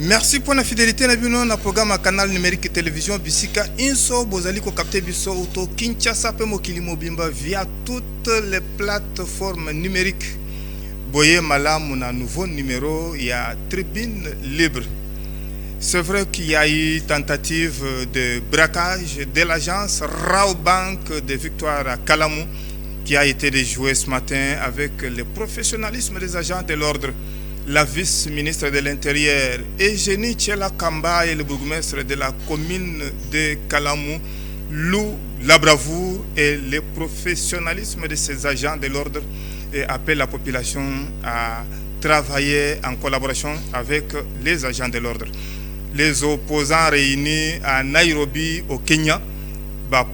Merci pour la fidélité na bino na programme canal numérique télévision Bisika Inso bozali ko capter biso auto Kinshasa pe mokili mobimba via toutes les plateformes numériques. Boye malamu na nouveau numéro il y a Tribune Libre. C'est vrai qu'il y a eu tentative de braquage de l'agence Raobank de Victoire à Kalamou qui a été déjouée ce matin avec le professionnalisme des agents de l'ordre. La vice-ministre de l'Intérieur, Eugénie Tchela Kamba, et le bourgmestre de la commune de Kalamou louent la bravoure et le professionnalisme de ces agents de l'ordre et appellent la population à travailler en collaboration avec les agents de l'ordre. Les opposants réunis à Nairobi, au Kenya,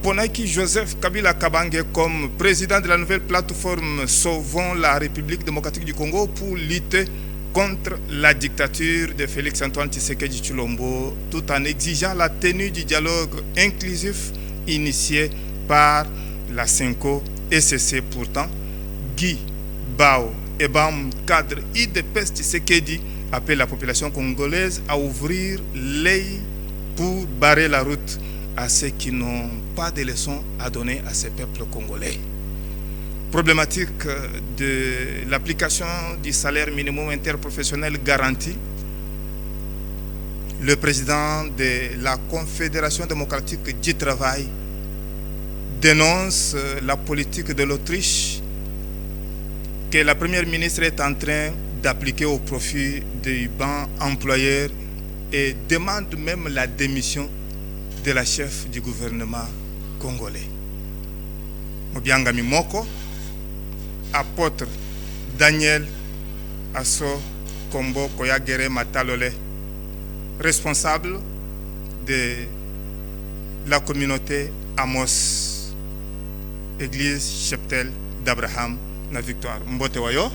Ponaki Joseph Kabila Kabange comme président de la nouvelle plateforme Sauvons la République démocratique du Congo pour lutter contre la dictature de Félix-Antoine Tshisekedi Tshilombo, tout en exigeant la tenue du dialogue inclusif initié par la CENCO SCC. Pourtant, Guy Bao Ebam, cadre IDPS Tshisekedi, appelle la population congolaise à ouvrir l'œil pour barrer la route à ceux qui n'ont pas de leçons à donner à ces peuples congolais. Problématique de l'application du salaire minimum interprofessionnel garanti. Le président de la Confédération démocratique du travail dénonce la politique de l'Autriche que la première ministre est en train d'appliquer au profit des bancs employeurs et demande même la démission de la chef du gouvernement congolais. Mobianga Mimoko, apôtre Daniel Asso Kombo Koyagere Matalole, responsable de la communauté Amos, église cheptel d'Abraham, na Victoire. Mbote wayo?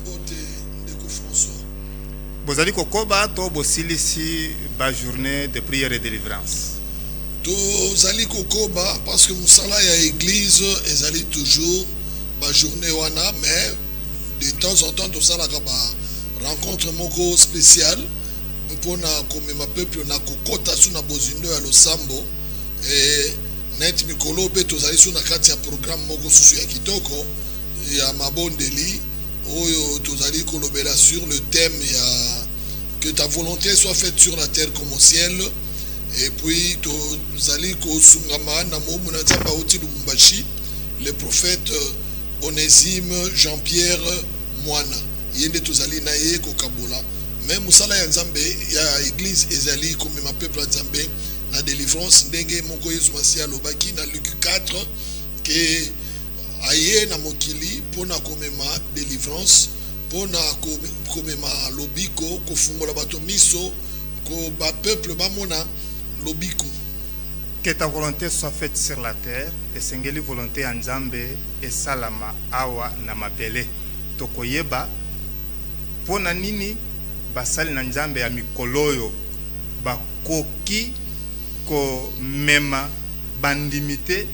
Mbote Ndeko François. Bozali kokoba to bosilisi ba journée de prière et de délivrance. Tozali kokoba parce que musala ya église ezali toujours ba journée wana, mais de temps en temps tosalaka ba rencontre moko spéciale pour na komema peuple na kokota suna bozindo ya losambo et net mikolo pe tozali suna kati ya programme moko susu ya kitoko ya mabondeli oyo tozali kolobela sur le thème ya que ta volonté soit faite sur la terre comme au ciel. Et puis tozali kosungama na momu na nzamba oti Lubumbashi le prophète Onésime Jean-Pierre Moana yende tozali na ye kokabola mais musala ya nzambe ya église ezali comme ma peuple ya nzambe na délivrance ndenge moko Yesu Masiya lobaki na Luc 4 que aye na mokili pona komema délivrance pona komema lobiko kofungola bato miso ko ba peuple bamona lobiko. Que ta volonté soit faite sur la terre et sengeli volonté en Nzambe et salama awa na mabele tokoyeba pona nini basali na Nzambe ya mikoloyo bakoki ko mema bandimité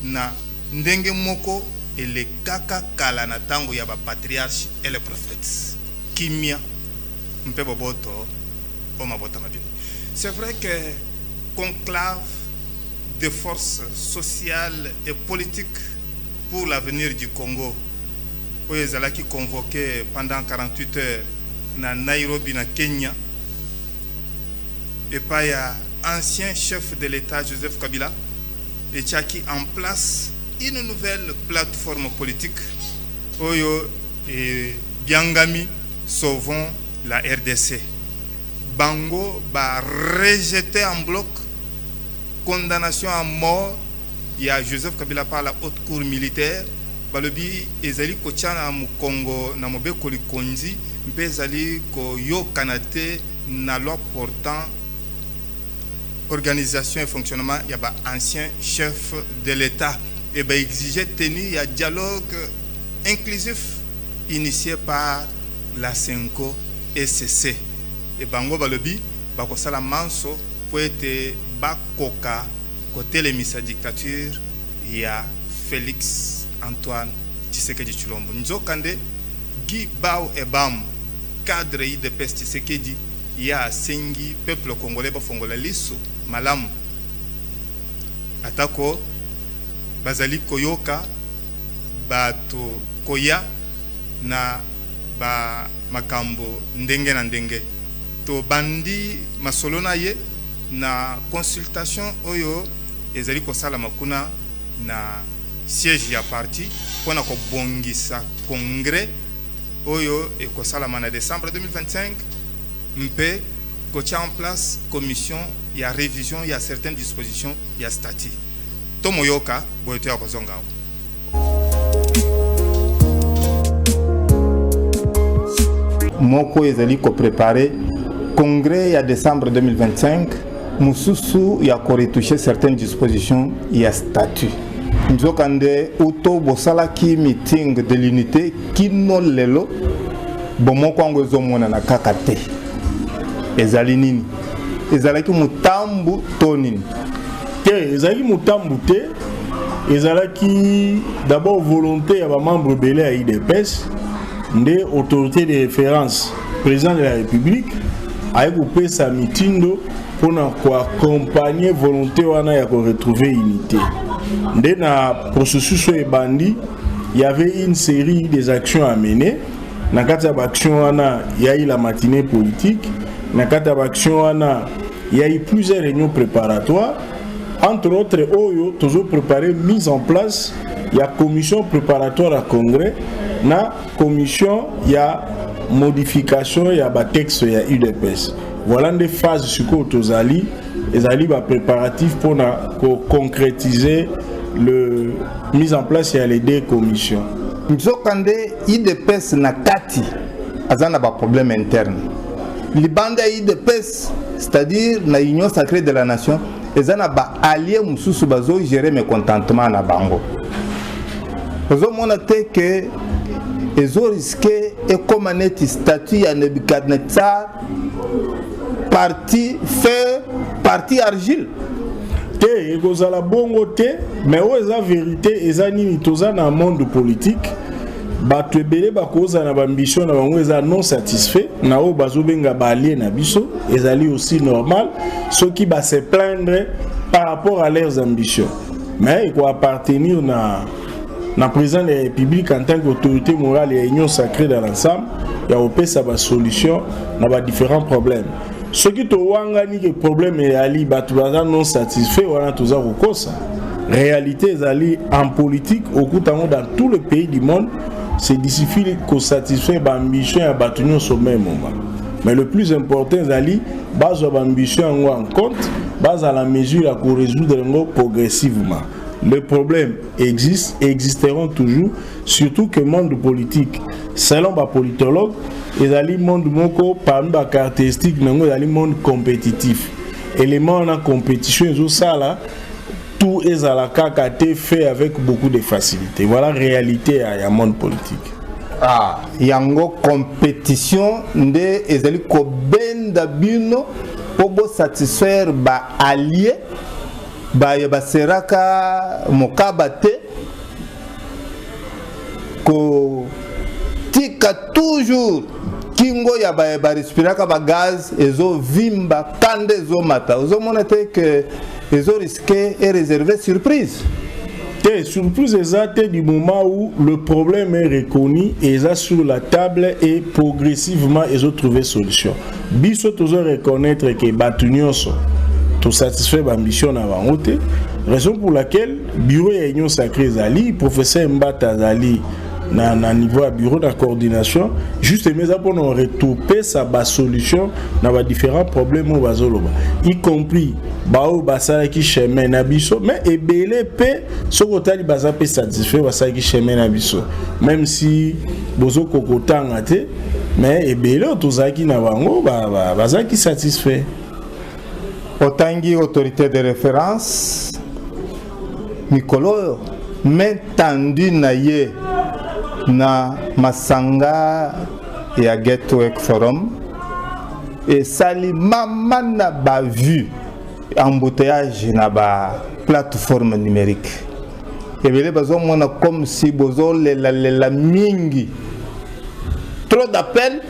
na ndenge moko ele kaka kala na tango ya ba patriarche et les prophètes kimia mpe boboto o mabota mabini. C'est vrai que conclave de forces sociales et politiques pour l'avenir du Congo, où ils ont convoqué pendant 48 heures na Nairobi, na Kenya, et pas ya ancien chef de l'État Joseph Kabila, et qui a mis en place une nouvelle plateforme politique, Oyo et Biangami Sauvons la RDC. Bango va rejeter en bloc condamnation à mort. Il y a Joseph Kabila par la haute cour militaire. Balobi ezali ko tchana mu Congo na mobe ko likonzi mpe ezali ko yo kanate na loi portant organisation et fonctionnement ya ba ancien chef de l'État et ba exiger tenue ya dialogue inclusif initié par la CENCO SCC. Et bango balobi bakosala manso po ete bakoka kotelemisa dictature ya Félix Antoine Tshisekedi Tshilombo. Nzokande Guy Bao Ebam, cadre IDPS Tshisekedi, ya sengi peuple congolais bafongola liso malamu atako bazali koyoka bato koya na ba makambo ndenge na ndenge to bandi masolona ye na consultation oyo ezali kosala makuna na siège ya parti pona ko bongisa congrès oyo ekosalama na décembre 2025 mpe kotia en place commission ya révision ya certaines dispositions ya statut tomoyoka boyoto ya kozonga moko ezali ko préparer congrès ya décembre 2025 mususu ya ko retoucher certaines dispositions ya statut nzokande uto bosalaki meeting de l'unité kino lelo bomoko yango ezomona na kaka te ezali nini ezalaki mutambu to nini te ezalaki mutambu te ezalaki d'abord volonté ya bamembre belé ya IDPS nde autorité de référence président de la République aye kopesa mitindo mpona koaccompagner volonté wana ya koretrouver unité nde na processus oyo ebandi il y avait une série des actions à mener na kati ya baaction wana ya la matinée politique na kati ya baaction wana il y a eu plusieurs réunions préparatoires entre autres oyo tozo préparé mise en place ya commission préparatoire à congrès na commission ya modification ya ba texte ya UDPS voilà des phases siko tozali ezali ba préparatifs pour na concrétiser le mise en place ya les deux commissions nzokande IDPS na kati azana ba problème interne libanda IDPS c'est-à-dire la union sacrée de la nation ezana ba alliés mususu bazo gérer mécontentement na bango bazo mona te que ezo risqué et comme un statut ya Nebukadnezar parti fer parti argile te ekozala bongo te mais o eza vérité eza nini toza na monde politique bato ebele bakoza na bambition na bango eza non satisfait na o bazobenga baalie na biso ezali aussi normal soki se plaindre par rapport à leurs ambitions mais il faut appartenir na président de la République en tant qu'autorité morale et union sacrée dans l'ensemble il y a opesa ba solution na ba différents problèmes ce qui to wangani que problème est ali bato baza non satisfait wana toza kokosa réalité ezali en politique au kutango dans tout le pays du monde c'est difficile de satisfaire l'ambition à battre au même moment. Mais le plus important, c'est base l'ambition en compte, base à la mesure pour résoudre progressivement. Les problèmes existent et existeront toujours, surtout que le monde politique, selon les politologues, le monde parmi les caractéristiques, le monde compétitif. Élément en compétition, ça là. Tout est à la cacate fait avec beaucoup de facilité. Voilà la réalité à la monde politique. Ah, yango compétition nde ezali ko benda bino pour satisfaire ba alliés ba seraka mokabate ko tika toujours kingo ya ba respiraka ba gaz ezo vimba kande ezo mata ozo monate que les ont risqué et réservé surprise. Et surprise exacte du moment où le problème est reconnu et est sur la table et progressivement ils ont trouvé solution. Biso toujours reconnaître que Batunyoso tout satisfait l'ambition avant ôté. Raison pour laquelle bureau et union sacrée Zali, professeur Mbata Zali na niveau à bureau de coordination juste mais pour nous retrouver sa solution dans les différents problèmes au bazoloba y compris bao basala qui chemin na biso mais ebele pe sokotali baza pe satisfait basala qui chemin na biso même si bozo kokotanga te mais ebele tozaki na bango baza qui satisfait otangi autorité de référence mikolo main tendue na ye na masanga ya Gateway Forum et sali mamana ba vu embouteillage na ba plateforme numérique et bele bazo mona comme si bozo la mingi trop d'appels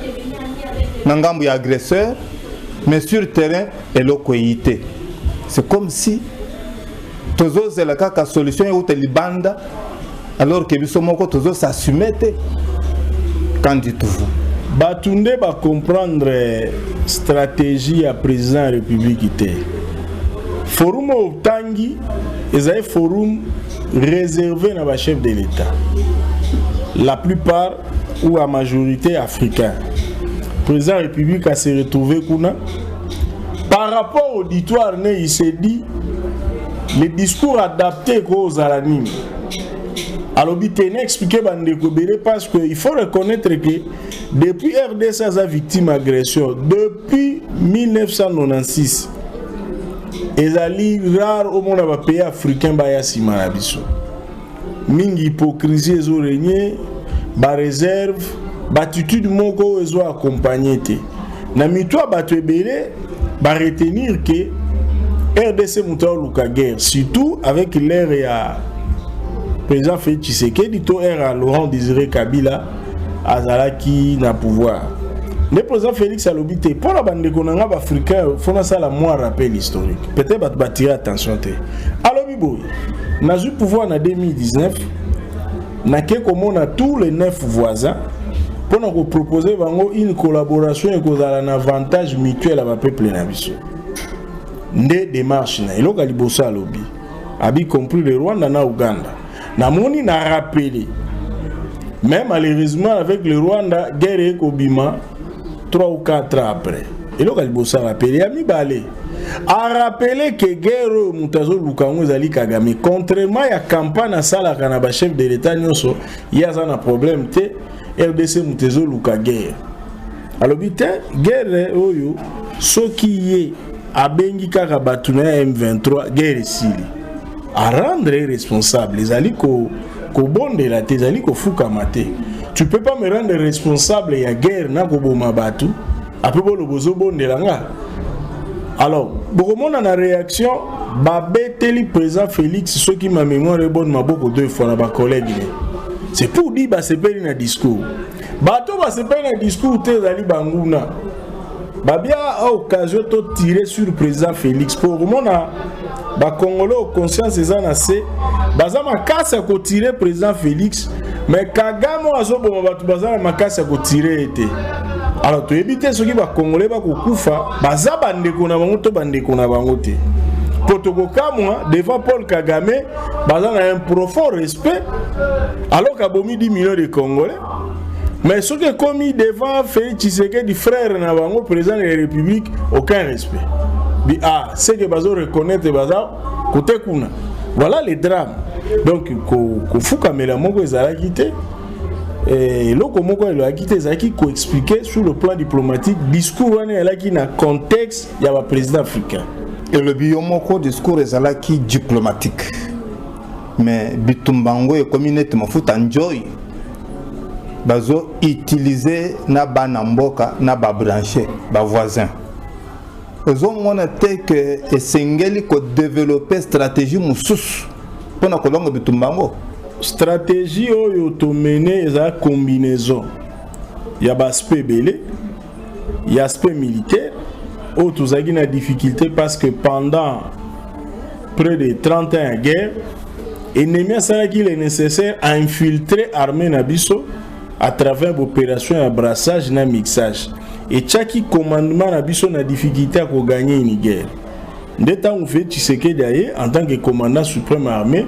na ngambo ya agresseur mais sur le terrain eloko yité. C'est comme si tozo zela kaka solution ya uta libanda alors que biso moko tozo s'assumer. Qu'en dites-vous? Batunde va comprendre stratégie à président de la République. Forum au Tangi est un forum réservé à chef de l'État. La plupart ou la majorité africaine. Le président de la République a se retrouvé par rapport au auditoire, il s'est dit les discours adaptés aux Alanines. Alors, il a expliqué parce qu'il faut reconnaître que depuis RDC a victime d'agression, depuis 1996, les alliés rares au monde pays africain baya simanabiso. Mingi hypocrisie est régné, ba réserve, ba attitude moko est accompagné. Na mitwa ba tebele ba retenir que RDC monta luka guerre, surtout avec l'ère ya président Félix Tshisekedi to era Laurent Désiré Kabila azalaki na pouvoir. Le président Félix a l'obité pour la bande konanga africain faut na ça la moins rappel historique. Peut-être va tirer attention té. Alors biboy, na eu pouvoir en 2019 na ke comme na tous les 9 voisins pour nous proposer une collaboration et cause un avantage mutuel à peuple na biso. Ndé démarche na eloko libosa lobby. Abi compris le Rwanda na Uganda. Namoni n'a rappelé, mais malheureusement avec le Rwanda, guerre et Kobima, 3 ou 4 ans après. Et là, il a rappelé, a rappelé que guerre Moutazo Lukango Zali Kagame, contrairement à la campagne à Sala Kanaba chef de l'État, il y a un problème, RDC Moutazo Luka guerre. Alors, guerre, ce qui est à Bengi Karabatuna M23, guerre Sili. À rendre responsable les alliés ko bonde la tes alliés ko fuka mate. Tu peux pas me rendre responsable ya guerre na ko boma batu après bo lobozo bonde la nga. Alors bokomona na réaction babeteli président Félix ce qui ma mémoire est bonne maboko deux fois na ba collègue. C'est pour dire ba sepeli na discours. Bato ba sepeli na discours te zali banguna. Babia a occasion de tirer sur le président Félix pour mona ba Congolais conscience des anacé bazama kasa ko tirer président Félix mais Kagame azobo batu bazama makasa ko tirer été. Alors tu éviter ce qui ba Congolais ba ko kufa bazaba ndeko na bango to bandeko na bango te. Potoko kamwa devant Paul Kagame bazana un profond respect alors qu'abomi 10 millions de Congolais. Mais ce qui est commis devant Félix Tshisekedi, frère Nabango, président de la République, aucun respect. C'est que Bazo reconnaître Baza, côté Kuna. Voilà les drames. Donc, Koufuka Melamongo est à la quitter. Et l'autre Moko est à la quitter, c'est qui expliquer sur le plan diplomatique, discours est là qui n'a contexte, il y a un président africain. Et le biomoko discours est là qui diplomatique. Mais Bitumbango est communauté Mafout enjoy. Bazo utiliser na banamboka na ba branché ba voisin. Ozo mona te que esengeli ko développer stratégie mususu pona kolongo Bitumbango. Stratégie oyo to mener eza combinaison. Ya ba aspect belé, ya aspect militaire. Oh tozaki na difficulté parce que pendant près de 30 ans de guerre, ennemi a qu'il est nécessaire à infiltrer l'armée Nabiso à travers l'opération à brassage et mixage. Et chaque commandement Nabiso a difficulté à gagner une guerre. Dès temps où fait Tshisekedi en tant que commandant suprême armée,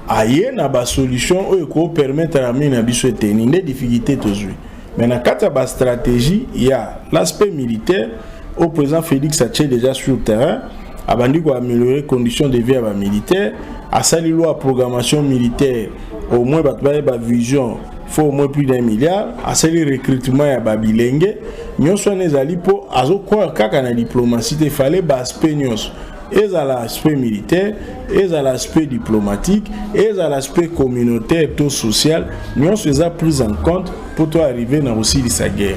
aïe na ba solution qui permettre à l'armée Nabiso de tenir des difficultés toujours. Mais dans la stratégie, il y a l'aspect militaire. Au président Félix a déjà sur le terrain, a améliorer les conditions de vie à la militaire, à sali loi programmation militaire, au moins la vision, il faut au moins plus d'1 milliard, à sali recrutement à Babilenge, nous sommes les alliés pour quoi qu'à la diplomatie, il fallait l'aspect et à l'aspect militaire, et à l'aspect diplomatique, et à l'aspect communautaire et social, nous sommes pris en compte pour arriver dans aussi sa guerre.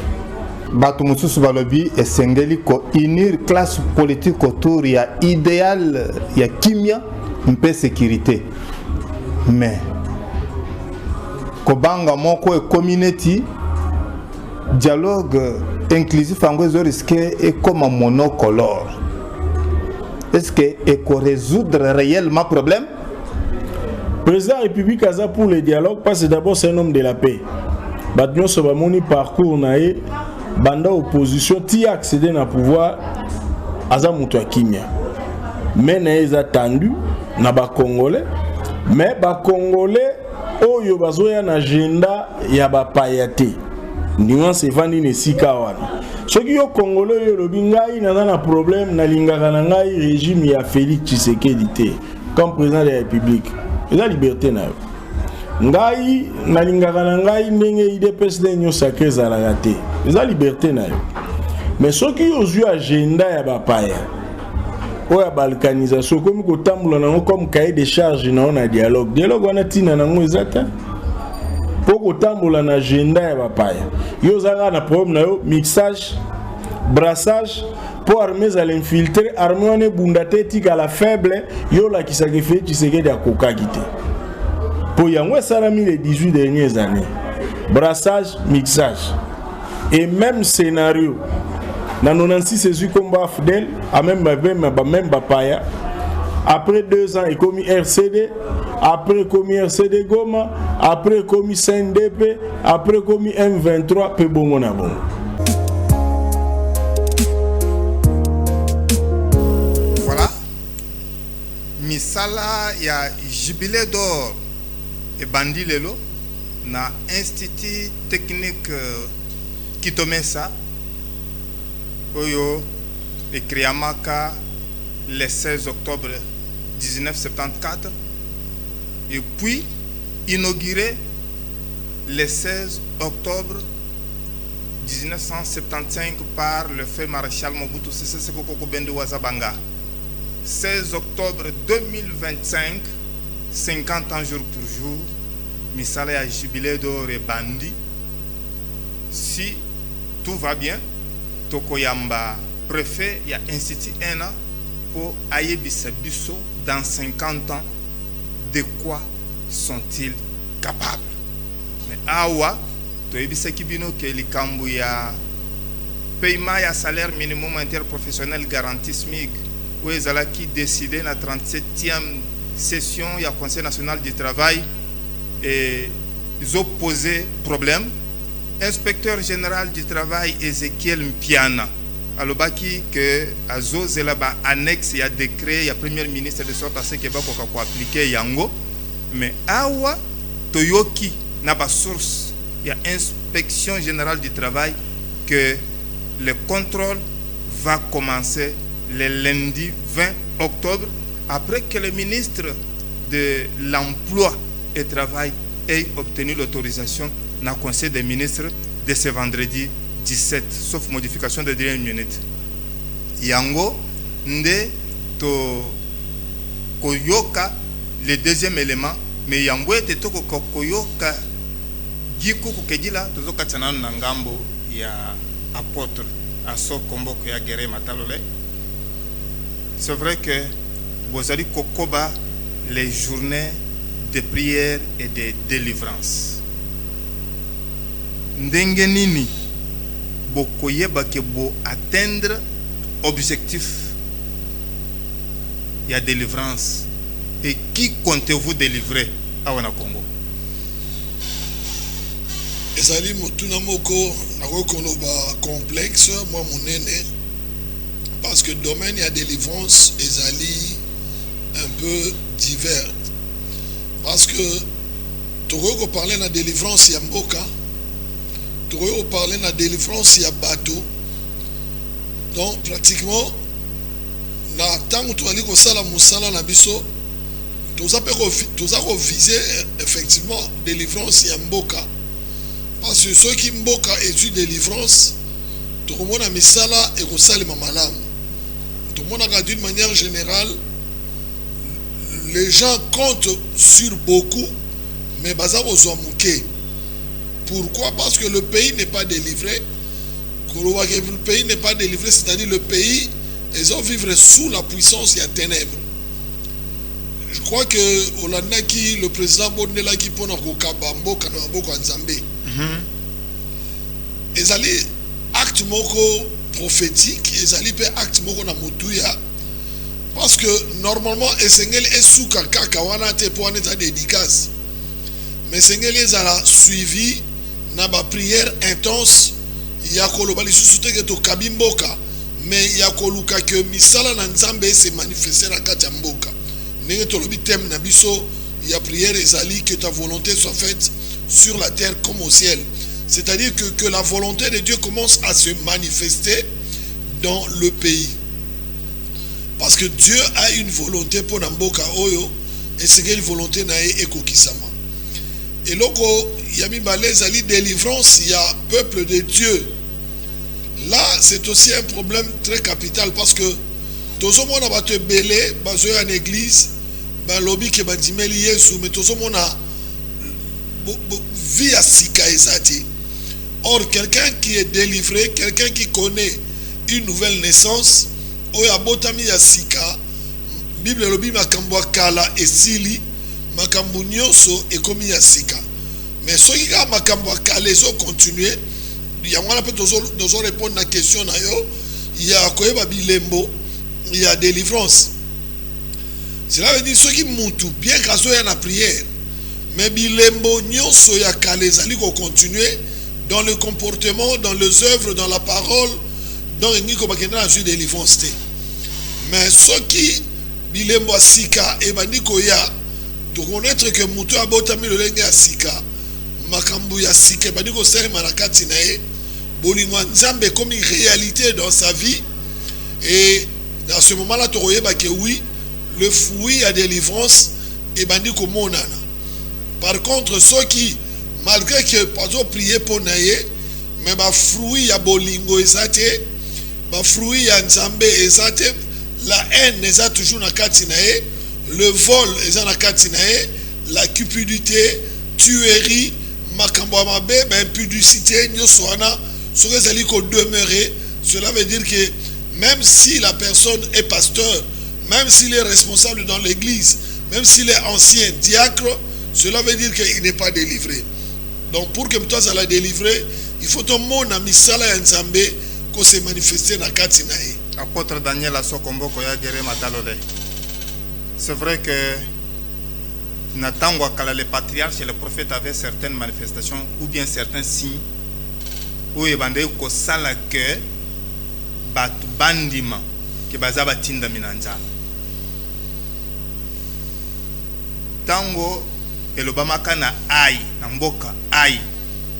Bato mususu balobi esengeli ko unir classe politique autour ya idéal ya kimia mpe sécurité mais ko banga moko e community dialogue inclusif en risqué est comme un monocolore. Est-ce qu'il faut résoudre réellement le problème? Le président de la République a pour le dialogue parce que d'abord c'est un homme de la paix. Batnon sur mon parcours nae banda opposition ti accéder na pouvoir aza mutu akimia. Mais nae attendu na ba congolais mais ba congolais oyo bazoya na agenda ya ba payate. Nuance evandi ne sika wana. Soki yo congolais yo lobi ngai na problème na lingaka na ngai régime ya Félix Tshisekedi te comme président de la République. Il a liberté na yo. Ngai na lingaka na ngai ndenge IDPS de nyo sacré zalaka te. Il a liberté na yo. Mais soki yo zui agenda ya ba paya. Oya balkanisation comme ko tambola na comme cahier de charge na dialogue. Dialogue wana tina na ngo ezata. Poko tambola na agenda ya bapaya. Yo zanga na problème na yo mixage, brassage pour armées à l'infiltrer, armée on est bundate tika la faible, yo la qui sacrifie tu sais que de coca quitté. Pour yango salami les 18 dernières années. Brassage, mixage. Et même scénario. Dans 96 c'est combat fidèle, à même bapaya. Après 2 ans, il a commis RCD, après commis RCD Goma, après commis CNDP, après commis M23, peu bon na bon. Voilà. Misala ya jubilé d'or et bandi lelo na institut technique Kitomesa oyo et Kriamaka le 16 octobre 1974 et puis inauguré le 16 octobre 1975 par le feu maréchal Mobutu Sese Seko Koko Bendo Wazabanga. 16 octobre 2025, 50 ans jour pour jour, Misala a jubilé d'or et bandi. Si tout va bien, Tokoyamba, préfet, il y a institut 1 an pour Ayebisa Bisso dans 50 ans. De quoi sont-ils capables? Mais awa, Toyebisa Kibino que les Kambouya paiement ya salaire minimum interprofessionnel garanti SMIC, où ils ont décidé la 37e session du Conseil national du travail et ils ont posé problème. Inspecteur général du travail Ezekiel Mpiana alobaki que azo zelaba annexe ya décret ya premier ministre de sorte à ce que bako ko appliquer yango mais awa toyoki na ba source ya inspection générale du travail que le contrôle va commencer le lundi 20 octobre après que le ministre de l'emploi et travail ait obtenu l'autorisation dans le conseil des ministres de ce vendredi 17, sauf modification de dernière minute. Yango, nde to koyoka, le deuxième élément, mais yango ete to koyoka giku kukedila tozo katsana na ngambo ya apôtre aso komboko ya gere matalole. C'est vrai que bozali kokoba les journées de prière et de délivrance. Ndenge nini bokoyeba ke bo atteindre objectif ya délivrance et qui comptez-vous délivrer à wana Congo? Ezali motuna moko nakokono ba complexe moi monene parce que domaine ya délivrance ezali un peu divers parce que toko parler na délivrance ya mboka. Tu veux parler de la délivrance, il y a bateau. Donc, pratiquement, tant que tu as dit que ça, la moussala, la biso, tu as visé effectivement délivrance, il y a mboka. Parce que ceux qui mboka étudient délivrance, tout le monde a mis ça là et que ça, les mamalam. Tout le monde a d'une manière générale, les gens comptent sur beaucoup, mais baza aux hommes. Pourquoi? Parce que le pays n'est pas délivré. Le pays n'est pas délivré, c'est-à-dire le pays, ils ont vivre sous la puissance et la ténèbres. Je crois que Olandaki, le président Bonela qui pone au Kabambo, Kanambo, Kanzambe. ezali acte moko prophétique, ezali pe acte moko na mutuya, parce que normalement esengeli esuka kaka wana te po wana eza dédicace, mais esengeli ezala suivi na ba prière intense ya koloba lisusu te ke tokabi mboka, mais ya koluka ke misala na nzambe se manifester na kati ya mboka. Ndenge tolobi thème na biso ya prière ezali que ta volonté soit faite sur la terre comme au ciel. C'est-à-dire que la volonté de Dieu commence à se manifester dans le pays. Parce que Dieu a une volonté pour Namboka Oyo, et c'est une volonté nae ekokisama. Et loko yami balez ali délivrance, il y a peuple de Dieu. Là, c'est aussi un problème très capital parce que tous monde a te belé, bazo en église, ba lobby ke badimeli Yesu, mais tous monde a vie à sika ezati. Or, quelqu'un qui est délivré, quelqu'un qui connaît une nouvelle naissance, oya botami ya sika, Bible lobi makambo kala esili, makambo nyonso ekomi ya sika. Mais soki ka makambo kala ezo continuer, ya wana pe tozo répondre na question na yo, il y a koyeba bilembo, il y a délivrance. Cela veut dire soki mutu bien kaso ya na prière, mais bilembo nyonso ya kala ezali ko continuer dans le comportement, dans les œuvres, dans la parole, dans le niko bakena na délivrance te. Mais ce qui bilembo asika et bandiko ya to connaître que mutu abotami le lenge asika makambu ya sika bandiko seri manakati na ye bolingo nzambe comme une réalité dans sa vie, et dans ce moment-là to koyeba que oui, le fruit à délivrance et bandiko monana. Par contre ceux qui malgré que pas prier pour naïe, mais ba fruit ya bolingo ezate, ba fruit ya nzambe ezate, la haine eza toujours na kati naïe, le vol eza na kati naïe, la cupidité, tuerie, makambo mabe, impudicité, nyoso wana, so ezali ko demeurer. Cela veut dire que même si la personne est pasteur, même s'il est responsable dans l'église, même s'il est ancien diacre, cela veut dire qu'il n'est pas délivré. Donc pour que toi ça la délivrer, il faut ton monde à misala ya nzambe ko se manifester na kati na ye. Apôtre Daniel Asokombo koya gere matalole. C'est vrai que Nathan Wakala, le patriarche et le prophète avaient certaines manifestations ou bien certains signes où il bandé ko sala que bat bandima ke bazaba tinda minanja. Tango elobama kana ai na mboka ai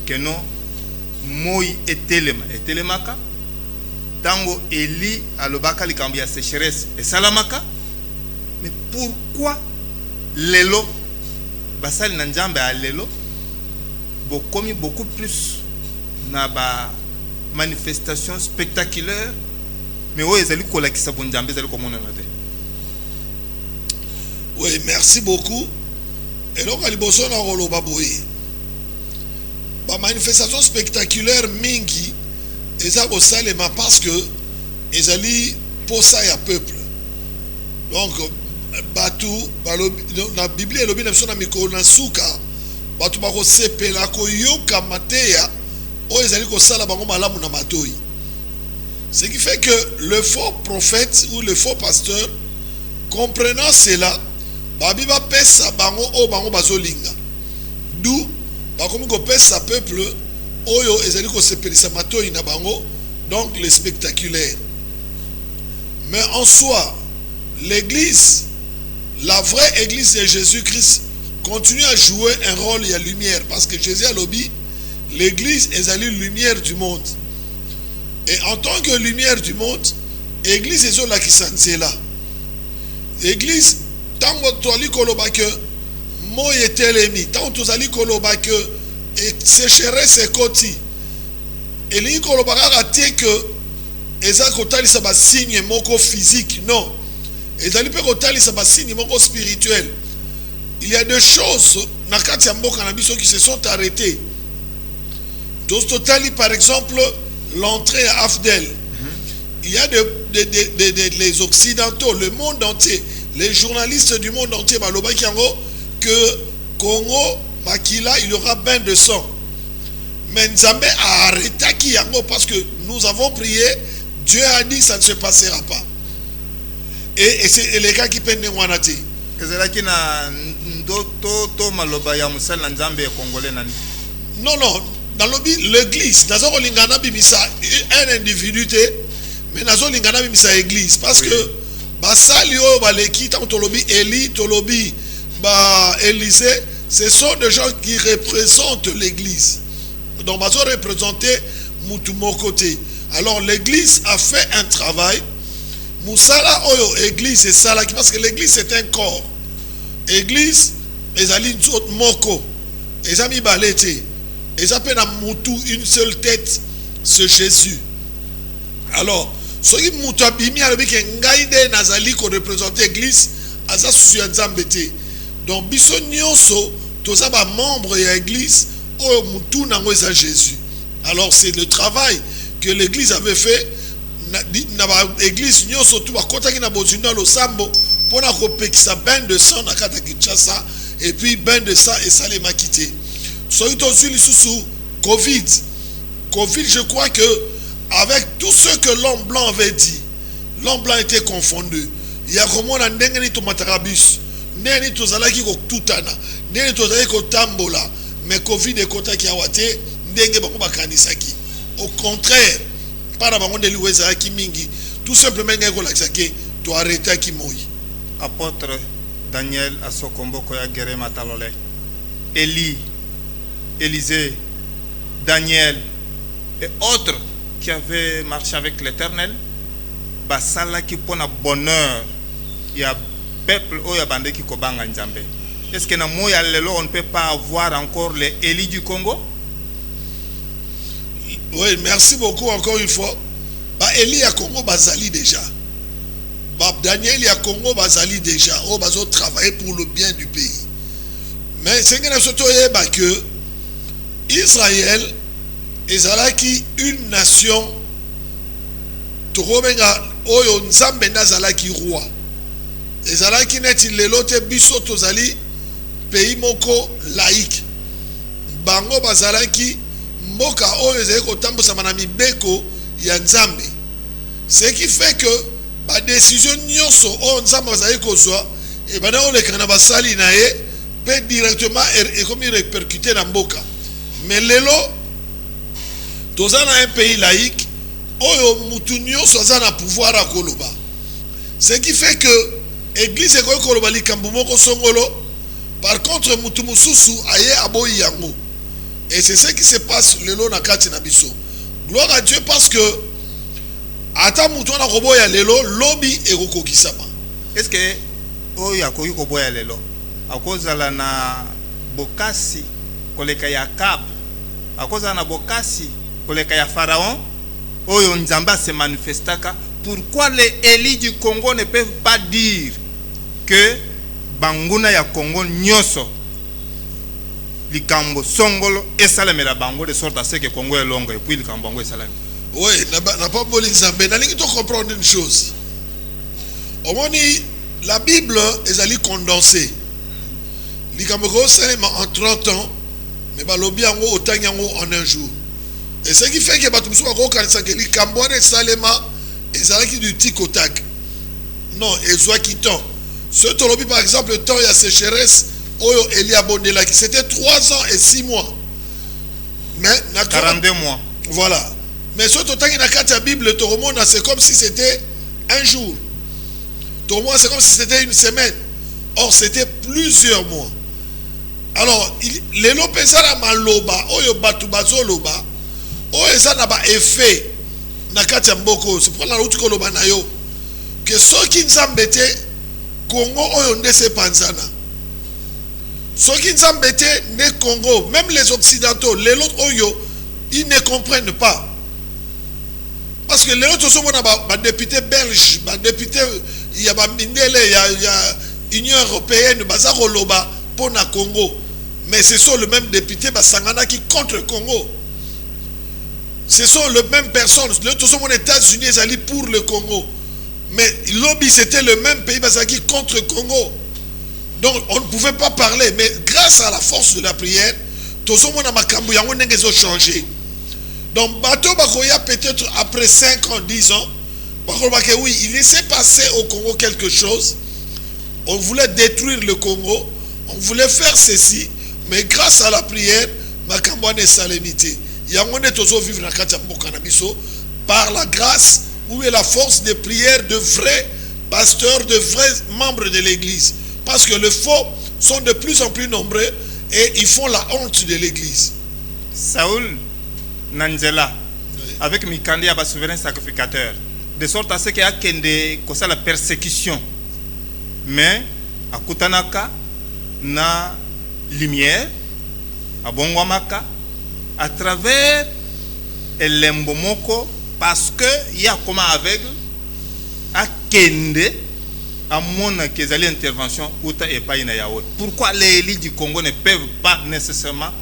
keno moi etelemaka tango Eli alobaka likambi ya sécheresse et salamaka. Mais pourquoi lelo basali na nzambe a lelo bokomi beaucoup plus na ba manifestation spectaculaire, mais oyo ezali kolakisa bo nzambe ezali komona na te. Oui, merci beaucoup. Et donc, à l'Iboson, on a la manifestation spectaculaire mingi, et ça au salema parce que ils allaient pour ça y a peuple. Donc, Batou, la Bible est le bien de Miko Nasuka, Batou Bako Sepe, la Koyoka Matea, ou ils allaient au salabango malamu na matoi. Ce qui fait que le faux prophète ou le faux pasteur, comprenant cela, babi ba pesa bango o bango bazolinga, d'où bakomi ko pesa peuple oyo ezali ko sepelisa matoi na bango, donc les spectaculaires. Mais en soi, l'église, la vraie église de Jésus-Christ continue à jouer un rôle et à lumière, parce que Jésus a lobby, l'église est la lumière du monde. Et en tant que lumière du monde, l'église est là qui s'en là. L'église tango toali koloba que mo yetelemi tango tozali koloba que sécheresse ekoti elingi koloba kaka te que eza kotalisa ba signe moko physique, non, ezali pe kotalisa ba signe moko spirituel. Il y a des choses na kati ya mboka na biso qui se sont arrêtées. Totali par exemple l'entrée à Afdel. Il y a les occidentaux, le monde entier, les journalistes du monde entier, que Congo, Makila, il y aura bain de sang. Mais Nzambe a arrêté qui yango parce que nous avons prié, Dieu a dit ça ne se passera pas. Et c'est les gars qui peinent les wanati. Non, non, dans l'église, dans un individu, mais dans l'église, parce que Basalio, Baleki, Tolobi, Eli, Tolobi, Élysée, ce sont des gens qui représentent l'église. Donc, ils ont représenté Moutumo côté. Alors, l'église a fait un travail. Moussala, Oyo, église, c'est ça, parce que l'église, c'est un corps. Église, les alliés Moko, les amis Balete, ils appellent à Moutou une seule tête, c'est Jésus. Alors, ce qui Moutou Abimi a dit que Ngaïde Nazali, qui représente l'église, Aza Suyanzambete. Donc, Bisson Nyonso, tous les membres de l'église, Oyo Moutou Nangoza Jésus. Alors, c'est le travail que l'église avait fait. L'église Nyonso, tout va contacter na Bozuna le Sambo. Pour la repérer bain de sang dans Kata Kinshasa et puis bain de sang et ça les m'a quitté. Soyez aussi sous Covid. Covid, je crois que avec tout ce que l'homme blanc avait dit, l'homme blanc était confondu. Il y a comme on a n'engeni to matarabus, n'engeni to zalaki ko tutana, n'engeni to zalaki ko tambola, mais Covid est content qui a waté, n'engeni bako bakanisaki. Au contraire, par la bango de l'ouest qui mingi, tout simplement n'engeni ko laksaki, to arrêter qui mouille. Apôtre Daniel Asokombo Koya Gere Matalole, Élie, Élisée, Daniel et autres qui avaient marché avec l'Éternel, Basala qui pona bonheur, il y a peuple ou il y a bandé qui kobanga Nzambe. Est-ce que dans Moya Lelo on ne peut pas avoir encore les Élie du Congo? Oui, merci beaucoup encore une fois. Élie à Congo Bazali déjà. Daniel et Congo Bazali déjà, on va travailler pour le bien du pays. Mais c'est que Israël est une nation oyo Nzambe nazalaki roi. Ezalaki neti lelote biso tozali pays moko laïque. Bango bazalaki mboka oyo ezali kotambusa na mibeko ya Nzambe. Ce qui fait que la décision nyonso on Nzambe azali kozwa et bana on le kana basali na ye peut directement et comme répercuter na mboka. Mais lelo tozana un pays laïque oyo mutu nyonso azana pouvoir à koloba. Ce qui fait que église ekoki koloba likambo moko songolo, par contre mutu mususu aye aboyi yango. Et c'est ce qui se passe lelo na kati na biso. Gloire à Dieu parce que ata mutu na koboya lelo lobi ekokokisama. Est-ce que oyo akoki koboya lelo akozala na bokasi koleka ya Akab, akozala na bokasi koleka ya Pharaon oyo Nzamba se manifestaka? Pourquoi les Élie du Congo ne peuvent pas dire que banguna ya Congo nyoso likambo songolo esalemela bango de sorte à ce que Congo est longue et puis likambo bango esalame? Oui, n'a pas besoin de Nzambe. N'a pas comprendre une chose. Au moins, la Bible est allée condensée. Likambo seulement en 30 ans, mais balobi yango autant yango en un jour. Et ce qui fait que batu musuka ko kanisa ke likambo ne salema ezalaki du tic au tac. Non, ezwa kiton. Ce tolobi par exemple le temps il y a sécheresse oyo Elia Bondela qui c'était 3 ans et 6 mois. Mais 42 mois. Voilà. Mais ce temps qui n'a qu'à la Bible, c'est comme si c'était un jour. C'est comme si c'était une semaine. Or, c'était plusieurs mois. Alors, les lopesa la maloba, oyo batu bazoloba, oyo ça n'a pas effet. Nakati mboko, c'est pour la route koloba na yo. Que ceux qui nzambete, Congo oyo ndese panzana. Ceux qui nzambete ne Congo, même les occidentaux, les autres oyo, ils ne comprennent pas. Parce que les autres sont des députés belges, des députés, il y a l'Union européenne, Bazaroloba, pour le Congo. Mais ce sont les mêmes députés, Sangana, qui contre le Congo. Ce sont les mêmes personnes. Les autres sont aux États-Unis, ils allaient pour le Congo. Mais lobby, c'était le même pays, qui contre le Congo. Donc, on ne pouvait pas parler. Mais grâce à la force de la prière, tozomona makambo yango ndenge ezochanger. Donc bato bakoya peut-être après 5 ans 10 ans bakolobake oui il s'est passé au Congo quelque chose, on voulait détruire le Congo, on voulait faire ceci, mais grâce à la prière makambo wana esalemité yango nde tozovivre na kati ya mboka na biso par la grâce ou la force de prière de vrais pasteurs, de vrais membres de l'église, parce que les faux sont de plus en plus nombreux et ils font la honte de l'église. Saoul Nanzela, oui, avec Mikandi à souverain sacrificateur, de sorte à ce qu'il y a que la persécution, mais à Kutanaka na lumière, à Bongwamaka, à travers l'embomoko, parce que il y a comme aveugle à Kende à mon qu'ils intervention Uta et pas Yahweh. Pourquoi les élites du Congo ne peuvent pas nécessairement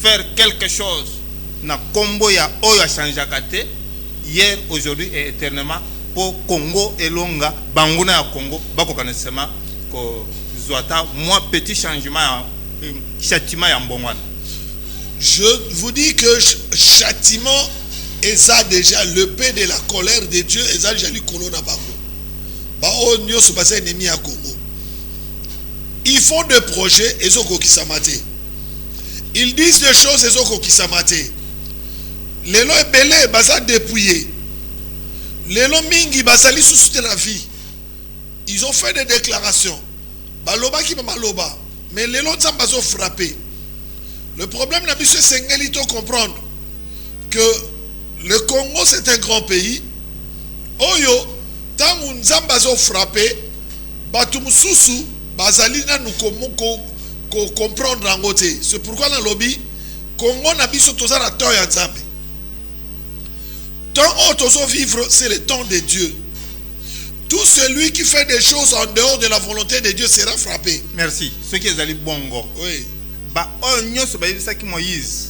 faire quelque chose na Combo ya Oyo Chanjakate hier, aujourd'hui et éternellement pour Congo et Longa, Banguna ya Congo, bako nécessairement ko zoata moi petit changement châtiment ya mbongwana. Je vous dis que châtiment est déjà le paix de la colère de Dieu et ça déjà lui colonna bango. Ba o nyo so basa ennemi à Congo. Ils font des projets et zoko kisamate. Ils disent des choses et zoko kisamate. Les lois belé basa dépouillé. Les lois mingi basali sous la vie. Ils ont fait des déclarations. Baloba qui maloba. Mais les lois sont baso frappé. Le problème là monsieur Sengelito comprendre que le Congo c'est un grand pays. Oyo tant nzamba zo frappé batu mususu bazali na nous comprendre en côté. C'est pourquoi dans lobby Congo na biso tozala temps ya nzambe. Tant on vivre c'est le temps de Dieu. Tout celui qui fait des choses en dehors de la volonté de Dieu sera frappé. Merci. Ce qui est allé bongo. Oui. Ba on nyoso ba yisa ki Moïse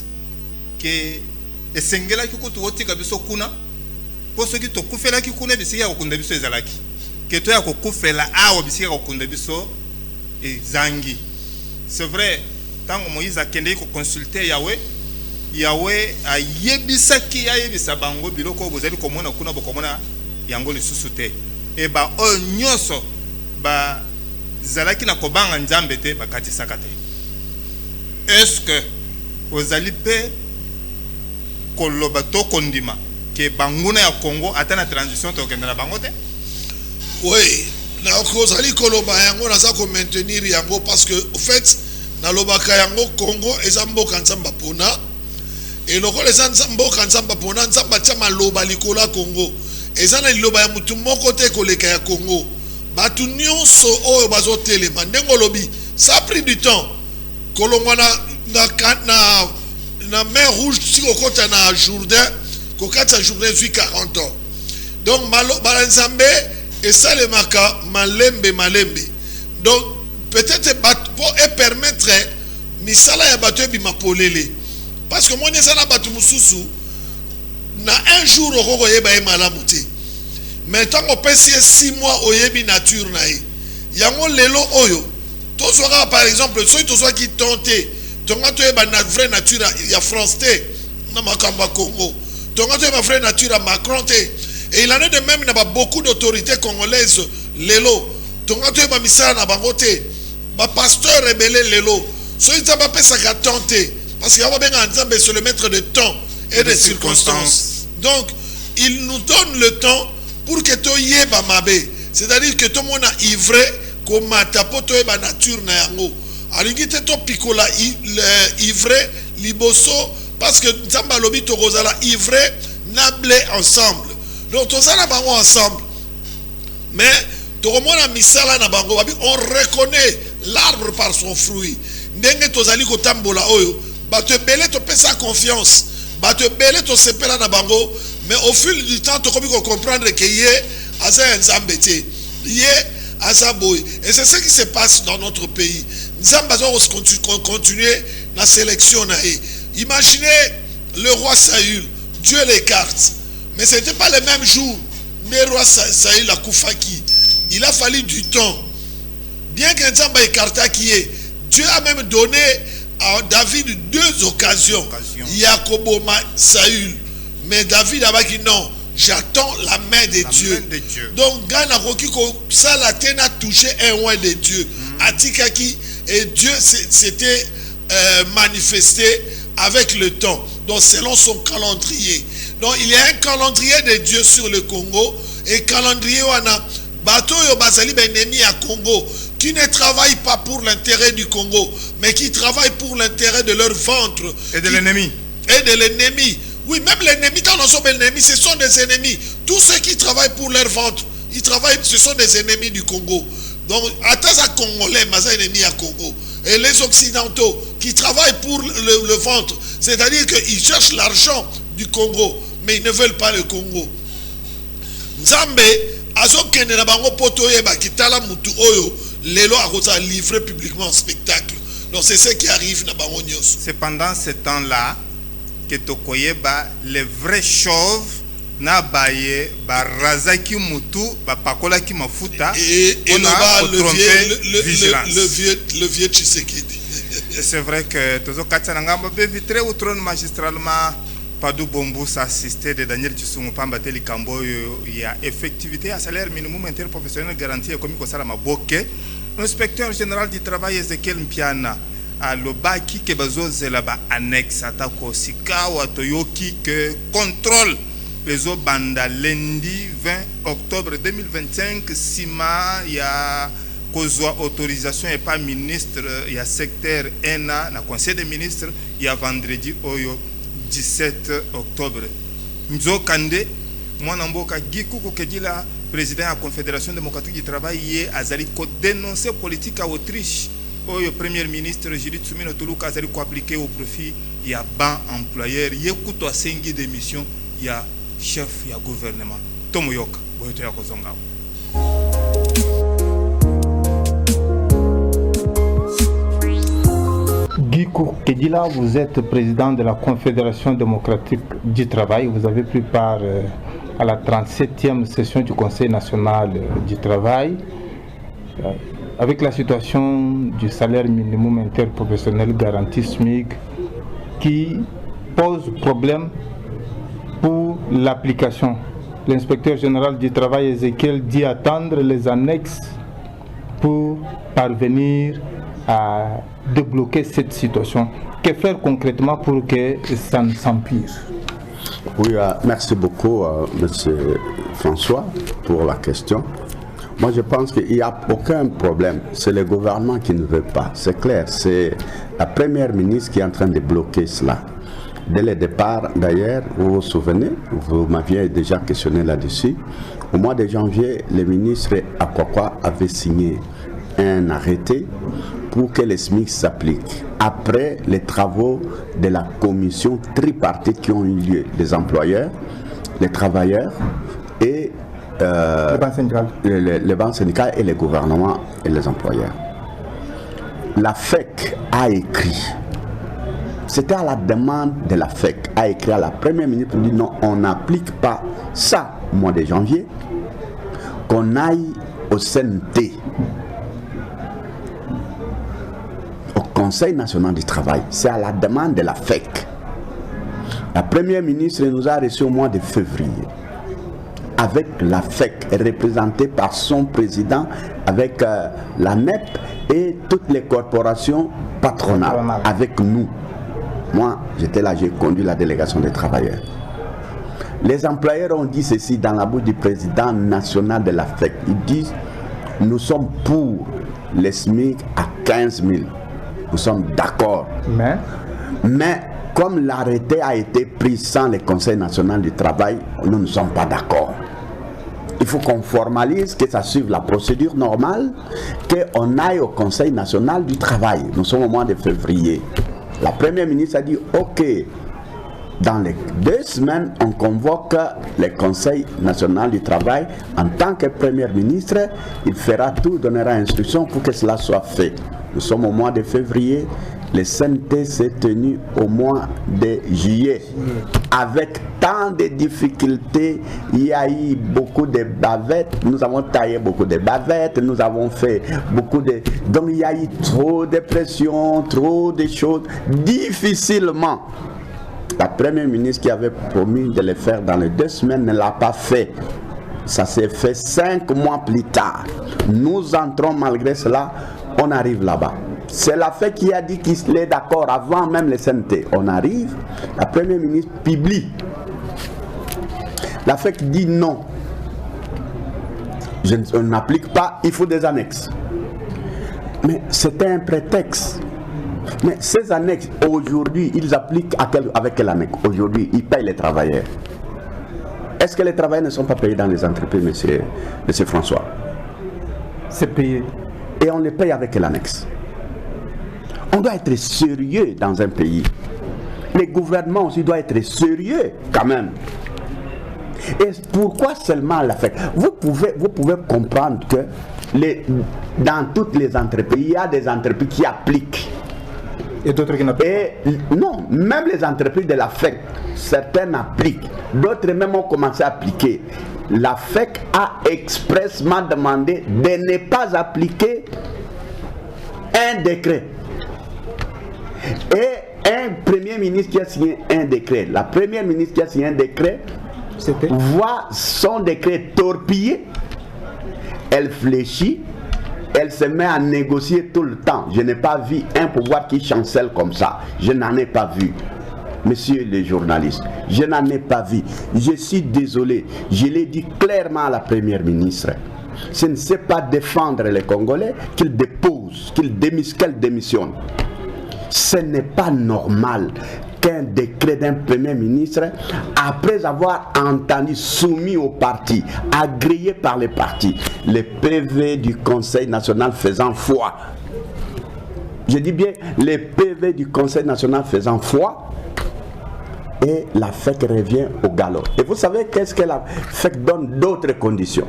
que esengela ki kutu otika biso kuna po soki to kufela ki kuna bisika ko kunda biso ezalaki que to ya ko kufela awo bisika ko kunda biso ezangi. C'est vrai, tant que Moïse a kende ko consulter Yahweh a yebisa ki ya yebisa bango biloko bozali komona kuna bokomona yango le susute e ba o nyoso ba zalaki na kobanga nzambe te bakati sakate. Est-ce que vous allez payer kolobato kondima que banguna ya Congo atteint la transition to kendala bangote? Oui, na kozali koloba yango naza ko maintenir yango parce que au fait na lobaka yango Congo ezambo kanzamba pona et loko les nzambo kanzamba pona nzamba chama loba likola Congo ezana liloba ya mutu moko te koleka ya Congo batu nyonso oyo bazotelema ndengo lobi ça a pris du temps. Kolongwana na mer rouge si kokota na Jourdain kokata Jourdain 40 ans. Donc balanzambe et ça le maka malembe. Donc peut-être pour permettre misala ya bato bima polele parce que moi nezana bato mususu na un jour okoko yeba e malamu te. Maintenant on peut 6 mois oyebi nature na ye. Yango lelo oyo Tozoa par exemple, ceux qui tenté, la vraie nature à France, na Makamba Congo, la vraie nature à Macron, et il en est de même, il y a beaucoup d'autorités congolaises, Lelo, la misère na Bangote, le pasteur rebelle Lelo, ceux qui n'ont pas ça tenté, parce qu'il y a bien sur le maître de temps et de circonstances. Donc, il nous donne le temps pour que tu y aies, c'est-à-dire que tout le monde a ivré. Comme tapoto e ba nature na yango alingi te to pikola ivre liboso parce que nzamba lobi to kozala ivre na blé ensemble donc to sala bango ensemble mais to komona misala na bango babi on reconnaît l'arbre par son fruit ndenge tozali kotambola oyo bato ebele to pesa confiance bato ebele to sepela na bango mais au fil du temps to komi ko comprendre que ye asa nzambe te ye Azaboy. Et c'est ce qui se passe dans notre pays. Nous allons continuer la sélection. Imaginez le roi Saül, Dieu l'écarte. Mais ce n'était pas le même jour. Mais le roi Saül a Koufaki. Il a fallu du temps. Bien qu'un Nzamba écarta qui est, Dieu a même donné David, 2 occasions. Jacobo, Saül. Mais David a dit non, j'attends la main de Dieu. Donc, Gana Rokiko, ça la tena touché un roi de Dieu. Atikaki, et Dieu s'était manifesté avec le temps. Donc, selon son calendrier. Donc, il y a un calendrier de Dieu sur le Congo. Et calendrier, on a bateau yo bazali benemi à Congo qui ne travaillent pas pour l'intérêt du Congo, mais qui travaillent pour l'intérêt de leur ventre. Et de l'ennemi. Et de l'ennemi. Oui, même l'ennemi, quand on sommes ennemis, ce sont des ennemis. Tous ceux qui travaillent pour leur ventre, ils travaillent, ce sont des ennemis du Congo. Donc, attends à Congolais, mais un ennemi à Congo. Et les Occidentaux qui travaillent pour le ventre, c'est-à-dire qu'ils cherchent l'argent du Congo, mais ils ne veulent pas le Congo. Nzambe, azokende na bango poto yeba kitala mutu oyo, lelo akosa livré publiquement en spectacle. Donc c'est ce qui arrive na bango nyos. C'est pendant ce temps-là que tokoyeba les vrais chauves na baye barazaki mutu bapakolaki mafuta et on a le vieux Tshisekedi. C'est vrai que tozo katsananga ba vitré ou trône magistralement Padou Bombous assisté de Daniel Tshisungu Pamba Teli Kambo, il y a effectivité à salaire minimum interprofessionnel garanti et comme Kosala Boke. Inspecteur général du travail Ezekiel Mpiana à l'Obaki Kebazo Zelaba annexe Atako Sika ou Toyoki que contrôle les Obanda lundi 20 octobre 2025. Sima, il y a Kozwa autorisation et pas ministre, il y a secteur ENA, na conseil des ministres, il y a vendredi Oyo. 17 octobre. Nzo Kande, Mwanamboka Gikuku Kedila, président de la Confédération démocratique du travail, hier, Azali ko dénoncer politique à Autriche. Le premier ministre Judith Soumino Toulouka Azali ko appliquer au profit, il y a ban employeur, il y a couteau à 5 démission, il y a chef, il y a gouvernement. Tomoyoka, Boyoto Yakozonga. Guy Kedila, vous êtes président de la Confédération démocratique du travail. Vous avez pris part à la 37e session du Conseil national du travail. Avec la situation du salaire minimum interprofessionnel garanti SMIC qui pose problème pour l'application. L'inspecteur général du travail Ezekiel dit attendre les annexes pour parvenir à débloquer cette situation. Que faire concrètement pour que ça ne s'empire? Oui, merci beaucoup, monsieur François, pour la question. Moi, je pense qu'il n'y a aucun problème. C'est le gouvernement qui ne veut pas. C'est clair, c'est la première ministre qui est en train de bloquer cela. Dès le départ, d'ailleurs, vous vous souvenez, vous m'aviez déjà questionné là-dessus. Au mois de janvier, le ministre Akwakwa avait signé un arrêté pour que les SMIC s'appliquent. Après les travaux de la commission tripartite qui ont eu lieu, des employeurs, les travailleurs et les banques syndicales et les gouvernements et les employeurs. La FEC a écrit, c'était à la demande de la FEC, a écrit à la première ministre pour dire non, on n'applique pas ça au mois de janvier, qu'on aille au CNT, au Conseil national du travail. C'est à la demande de la FEC. La première ministre nous a reçus au mois de février avec la FEC, représentée par son président, avec la NEP et toutes les corporations patronales, avec nous. Moi, j'étais là, j'ai conduit la délégation des travailleurs. Les employeurs ont dit ceci dans la bouche du président national de la FEC. Ils disent, nous sommes pour les SMIC à 15 000. Nous sommes d'accord. Mais comme l'arrêté a été pris sans le Conseil national du travail, nous ne sommes pas d'accord. Il faut qu'on formalise, que ça suive la procédure normale, qu'on aille au Conseil national du travail. Nous sommes au mois de février. La première ministre a dit, ok, dans les 2 semaines, on convoque le Conseil national du travail. En tant que premier ministre, il fera tout, donnera instruction pour que cela soit fait. Nous sommes au mois de février Le CNT s'est tenu au mois de juillet. Avec tant de difficultés, il y a eu beaucoup de bavettes. Nous avons taillé beaucoup de bavettes, nous avons fait beaucoup de... Donc il y a eu trop de pression, trop de choses. Difficilement. La première ministre qui avait promis de le faire dans les 2 semaines ne l'a pas fait. Ça s'est fait 5 mois plus tard. Nous entrons malgré cela, on arrive là-bas. C'est la FEC qui a dit qu'il est d'accord avant même le CNT. On arrive, la première ministre publie. La FEC dit non. On n'applique pas, il faut des annexes. Mais c'était un prétexte. Mais ces annexes, aujourd'hui, ils appliquent avec quel annexe? Aujourd'hui, ils payent les travailleurs. Est-ce que les travailleurs ne sont pas payés dans les entreprises, monsieur François? C'est payé. Et on les paye avec quel annexe? On doit être sérieux dans un pays. Les gouvernements aussi doivent être sérieux quand même. Et pourquoi seulement la FEC? Vous pouvez comprendre que dans toutes les entreprises, il y a des entreprises qui appliquent. Et d'autres qui n'appliquent pas. Non, même les entreprises de la FEC, certaines appliquent, d'autres même ont commencé à appliquer. La FEC a expressément demandé de ne pas appliquer un décret. Et un premier ministre qui a signé un décret, la première ministre qui a signé un décret, voit son décret torpillé, elle fléchit, elle se met à négocier tout le temps. Je n'ai pas vu un pouvoir qui chancelle comme ça. Je n'en ai pas vu. Messieurs les journalistes, je n'en ai pas vu. Je suis désolé. Je l'ai dit clairement à la première ministre. Si elle ne sait pas défendre les Congolais, qu'il dépose, qu'elle démissionne. Ce n'est pas normal qu'un décret d'un premier ministre, après avoir entendu, soumis au parti, agréé par les partis, les PV du Conseil national faisant foi. Je dis bien les PV du Conseil national faisant foi, et la FEC revient au galop. Et vous savez qu'est-ce que la FEC donne d'autres conditions?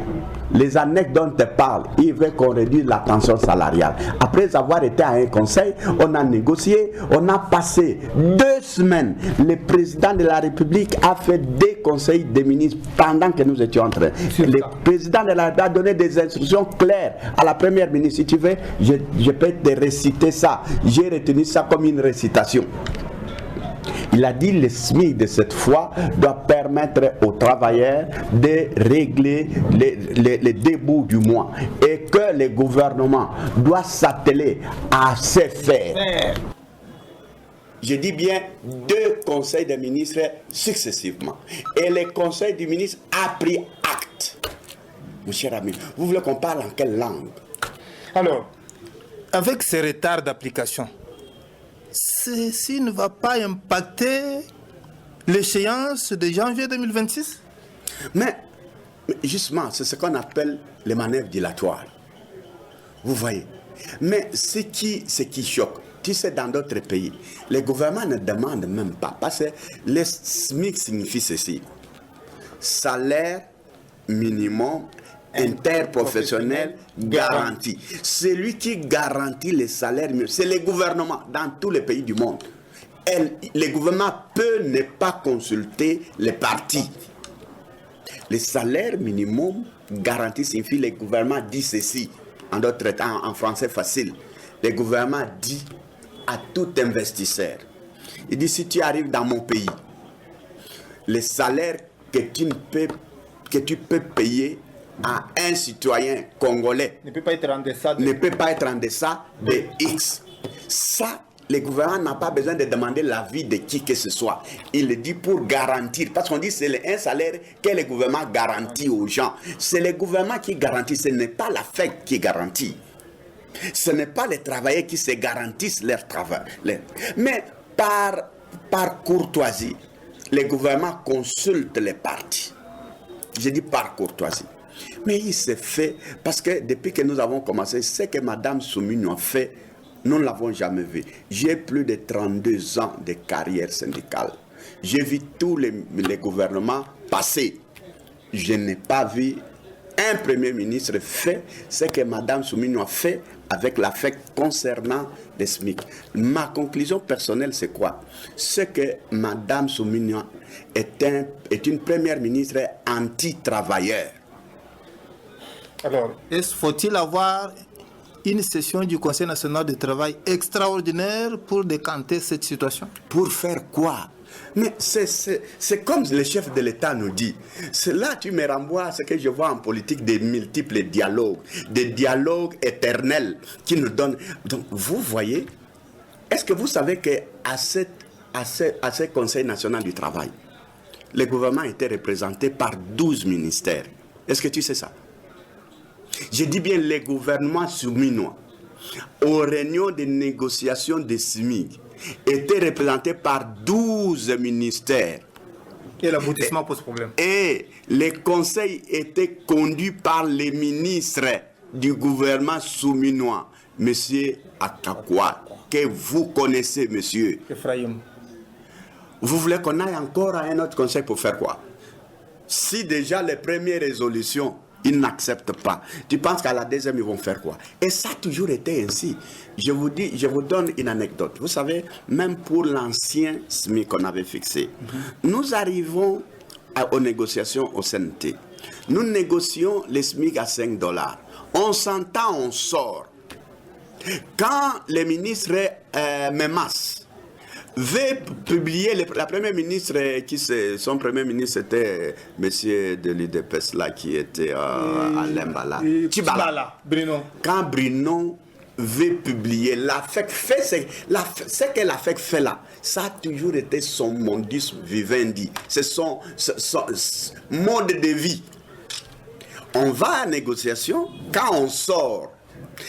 Les annexes dont elle parle, il veut qu'on réduise la tension salariale. Après avoir été à un conseil, on a négocié, on a passé 2 semaines. Le président de la République a fait des conseils des ministres pendant que nous étions en train. Le président de la République a donné des instructions claires à la première ministre. Si tu veux, je peux te réciter ça. J'ai retenu ça comme une récitation. Il a dit le SMIC de cette fois doit permettre aux travailleurs de régler les débouts du mois et que le gouvernement doit s'atteler à se faire. Je dis bien 2 conseils des ministres successivement. Et le conseil du ministre a pris acte. Mon cher ami, vous voulez qu'on parle en quelle langue? Alors, avec ces retards d'application, ceci ne va pas impacter l'échéance de janvier 2026? Mais justement, c'est ce qu'on appelle les manœuvres dilatoires. Vous voyez. Mais ce qui choque, tu sais, dans d'autres pays, les gouvernements ne demandent même pas. Parce que le SMIC signifie ceci. Salaire minimum interprofessionnel garanti. Celui qui garantit les salaires, c'est le gouvernement dans tous les pays du monde. Le gouvernement peut ne pas consulter les partis. Le salaire minimum garanti signifie le gouvernement dit ceci. En français facile, le gouvernement dit à tout investisseur, il dit si tu arrives dans mon pays, le salaire que tu peux payer à un citoyen congolais ne peut pas être en deçà de X. Ça, le gouvernement n'a pas besoin de demander l'avis de qui que ce soit. Il le dit pour garantir. Parce qu'on dit que c'est un salaire que le gouvernement garantit aux gens. C'est le gouvernement qui garantit, ce n'est pas la FEC qui garantit. Ce n'est pas les travailleurs qui se garantissent leur travail. Mais par courtoisie, le gouvernement consulte les partis. Je dis par courtoisie. Mais il s'est fait, parce que depuis que nous avons commencé, ce que Mme Soumino a fait, nous ne l'avons jamais vu. J'ai plus de 32 ans de carrière syndicale. J'ai vu tous les gouvernements passer. Je n'ai pas vu un premier ministre fait ce que Mme Soumigno a fait avec la FEC concernant les SMIC. Ma conclusion personnelle, c'est quoi? C'est que Mme Soumigno est une première ministre anti-travailleur. Alors, faut-il avoir une session du Conseil national du travail extraordinaire pour décanter cette situation? Pour faire quoi? Mais c'est comme le chef de l'État nous dit. Là, tu me renvoies à ce que je vois en politique, des multiples dialogues, des dialogues éternels qui nous donnent... Donc, vous voyez, est-ce que vous savez qu'à ce Conseil national du travail, le gouvernement était représenté par 12 ministères? Est-ce que tu sais ça? Je dis bien les gouvernements souminois, aux réunions de négociation des SMIC, étaient représentés par 12 ministères. Et l'aboutissement pose problème. Et les conseils étaient conduits par les ministres du gouvernement souminois. Monsieur Akakwa, que vous connaissez, monsieur. Ephraim. Vous voulez qu'on aille encore à un autre conseil pour faire quoi? Si déjà les premières résolutions, ils n'acceptent pas. Tu penses qu'à la deuxième, ils vont faire quoi? Et ça a toujours été ainsi. Je vous donne une anecdote. Vous savez, même pour l'ancien SMIC qu'on avait fixé, nous arrivons aux négociations au CNT. Nous négocions les SMIC à $5. On s'entend, on sort. Quand les ministres Memas veut publier, la première ministre, son premier ministre était monsieur de l'UDPS là qui était à Lembala. Tchibala. Bruno. Quand Bruno veut publier, la FEC fait ce que la FEC fait là, ça a toujours été son modus vivendi, c'est son mode de vie. On va à négociation, quand on sort,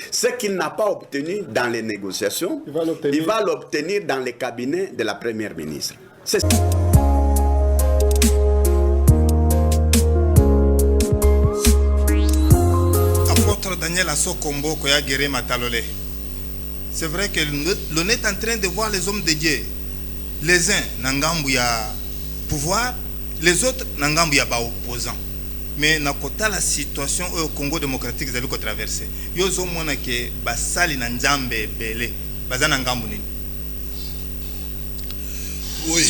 ce qu'il n'a pas obtenu dans les négociations, il va l'obtenir dans les cabinets de la première ministre. C'est Apôtre Daniel Asokombo Koya Guéré Matalolé. C'est vrai que l'on est en train de voir les hommes de Dieu. Les uns n'angambouya pouvoir, les autres n'angambouya ba opposants. Mais na kota la situation au Congo démocratique zali ko traverser yo zo mona ke basali na nzambe belé bazana ngambu nini. Oui,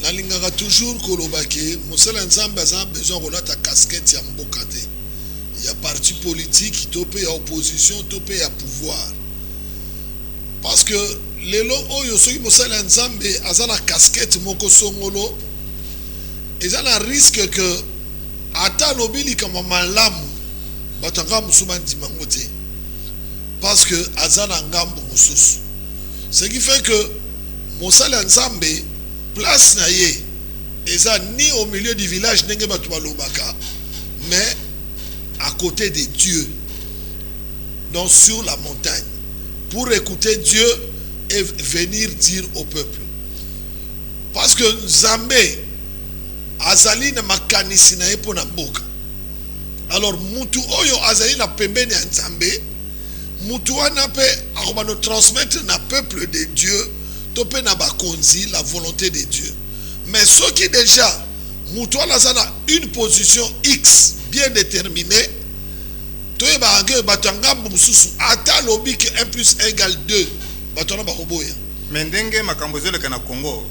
na lingaka toujours kolobaki mosala nzambe a besoin de ta casquette ya mboka te. Il y a parti politique, topé ya opposition, topé ya pouvoir. Parce que lelo oyo soki mosala nzambe azana casquette moko songolo, ezana risque que ata lobili kama malamu batanga musuma ndimango te parce que azana ngambo mususu. Ce qui fait que mosala nzambe place na ye eza ni au milieu du village ndenge batu balobaka mais à côté de Dieu, donc sur la montagne, pour écouter Dieu et venir dire au peuple. Parce que Zambé azali na makanisi na epo na mboka. Alors mutu oyo azali na pembeni ya Nzambe, mutu wana pe akobano transmettre na peuple de Dieu, topé na bakonzi la volonté de Dieu. Mais ceux qui déjà mutu wana zana une position X bien déterminée, toye ba ange batangambo mususu ata lobi que 1 + 1 = 2 batona ba koboya. Mendenge makambo zele kana Congo.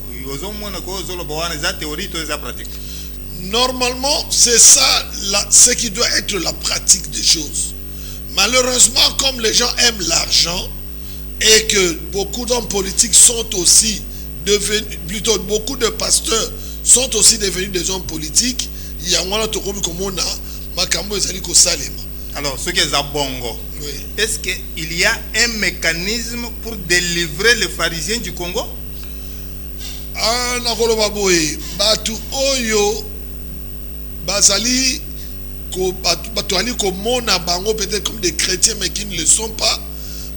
Normalement, c'est ça ce qui doit être la pratique des choses. Malheureusement, comme les gens aiment l'argent et que beaucoup d'hommes politiques sont aussi devenus, plutôt beaucoup de pasteurs sont aussi devenus des hommes politiques, il y a un tokomi komona makambo ezali ko salema. Alors, ce qui est à Bongo, oui. Est-ce qu'il y a un mécanisme pour délivrer les pharisiens du Congo? Ah, nakoloba boye batu oyo bazali ko batu ali ko mona bango peut-être comme des chrétiens mais qui ne le sont pas.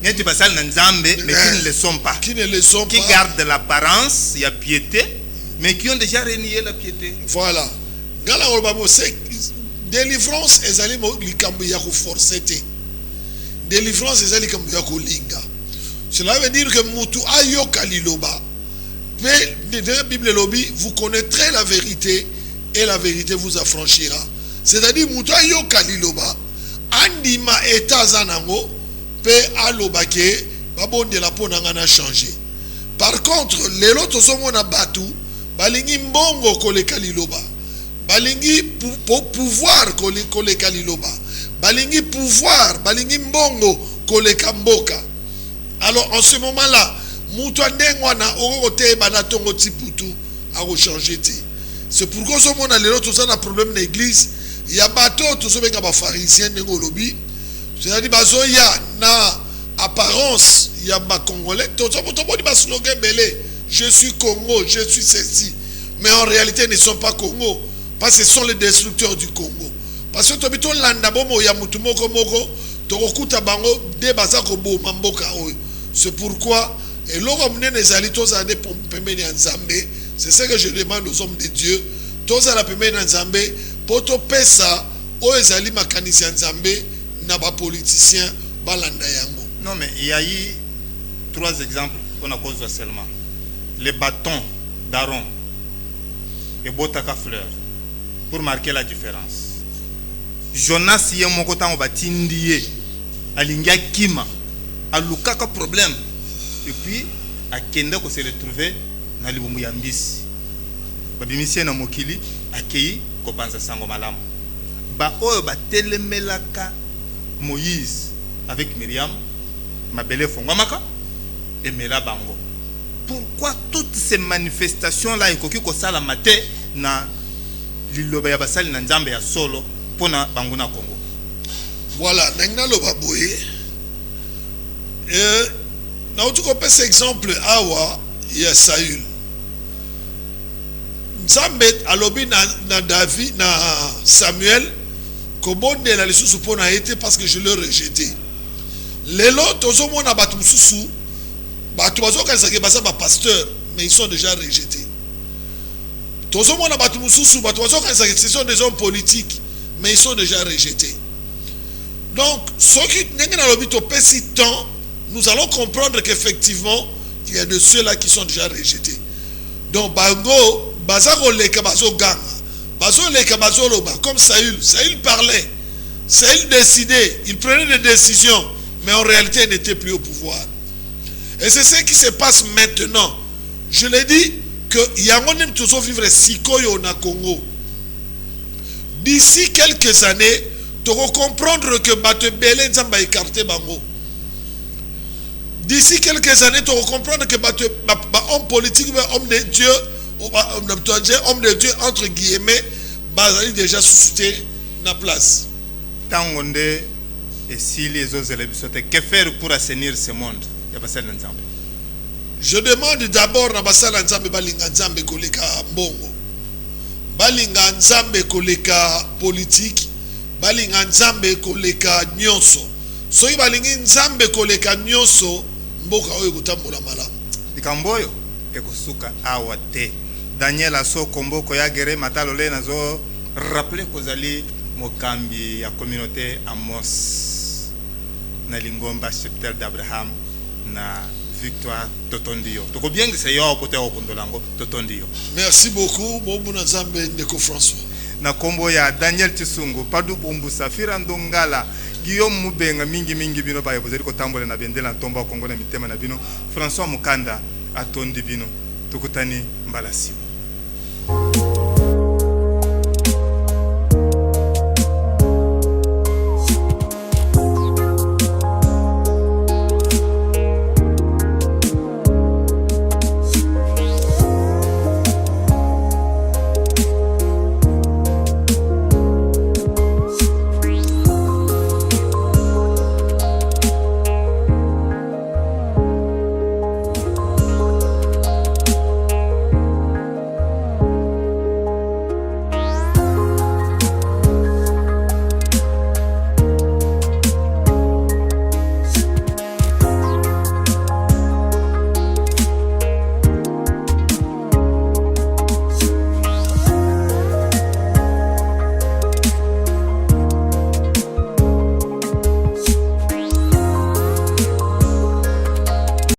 Mais qui ne le sont pas. Qui ne le sont qui pas. Qui gardent l'apparence, il y a piété, mais qui ont déjà renié la piété. Voilà. Gala nakoloba boye c'est délivrance ezali mo likambo ya ko forcer te. Délivrance ezali likambo ya ko linga. Cela veut dire que mutu ayoka liloba. Mais dans la Bible lobby, vous connaîtrez la vérité et la vérité vous affranchira. c'est-à-dire muta yo kaliloba andima eta zanango pe aloba ke babonde la pona ngana changer. Par contre les autres sont mona batu balingi mbongo koleka liloba balingi pour pouvoir koleka liloba balingi pouvoir balingi mbongo koleka mboka. Alors en ce moment là mutu ndengwana okote banatongo tiputu a changer ti. C'est pourquoi ce monde a les autres ont un problème dans l'église. Il y a bateau tout ce qui est pharisien nengo lobby. C'est-à-dire bazo ya na apparence il y a ba congolais tout ça pour dire slogan belé je suis Congo, je suis ceci. Mais en réalité ils ne sont pas Congo parce que ce sont les destructeurs du Congo. Parce que tobito landa bomo ya mutu moko moko to okuta bango de bazako bo mamboka oyo. C'est pourquoi et l'homme les alitos à des pemeni nzambe. C'est ce que je demande aux hommes de Dieu. Tous à la pemeni nzambe pour to pesa o ezali makanisi nzambe na ba politicien balanda yango. Non mais il y a eu 3 exemples qu'on a causé seulement. Les bâtons d'Aaron et Botaka Fleur pour marquer la différence. Jonas yemoko tango batindie alingia kima alukaka problème et puis akenda ko se retrouver na libumu ya mbisi babimisie na mokili akei ko panza sango malamu ba oyo batelemelaka Moïse avec Myriam mabele fongwamaka et mela bango. Pourquoi toutes ces manifestations là ekoki ko sala matin na liloba ya basali na nzambe ya solo pona bango na Congo? Voilà, nangna loba boye na otuko pesa exemple awa ya Saül. Nzambe alobi na David na Samuel kobonde la lisusu pona été parce que je l'ai rejeté. Lelo tozo mona batu mususu batu bazoka sake basa ba pasteur mais ils sont déjà rejetés. Tozo mona batu mususu batu bazoka sake ce sont des hommes politiques mais ils sont déjà rejetés. Donc ce qui n'est pas l'objet au petit temps, nous allons comprendre qu'effectivement il y a de ceux-là qui sont déjà rejetés. Donc bango bazako leka bazo ganga bazo leka bazo loba comme Saül parlait, Saül décidait, il prenait des décisions mais en réalité il n'était plus au pouvoir. Et c'est ce qui se passe maintenant. Je l'ai dit que yangonim toujours vivre sikoyo na Congo. D'ici quelques années tu vas comprendre que Bato Belé Nzamba écarté bango. D'ici quelques années, tu vas comprendre que homme politique, homme de Dieu, homme de Dieu, entre guillemets, bazali déjà suscité na place. Tangonde et si les autres élèves que faire pour assainir ce monde? Je demande d'abord na basala Nzambe balinga Nzambe koleka mbongo. Balinga Nzambe koleka politique. Balinga Nzambe koleka nyonso. Soki balingi Nzambe koleka nyonso mboka oyo kutambola malamu. Likamboyo ekosuka awa te. Daniel aso komboko ya gere matalole nazo rappeler kozali mokambi ya communauté Amos na lingomba cheptel d'Abraham na Victoire Totondio. Toko bien que c'est yo côté okondolango Totondio. Merci beaucoup Mbona Nzambe ndeko François. Na kombo ya Daniel Tisungu padu bumbu safira ndongala Guillaume Mubenga mingi bino ba yobozeli ko tambola na bendela ntomba Kongo na mitema na bino François Mukanda atondi bino tukutani mbalasi.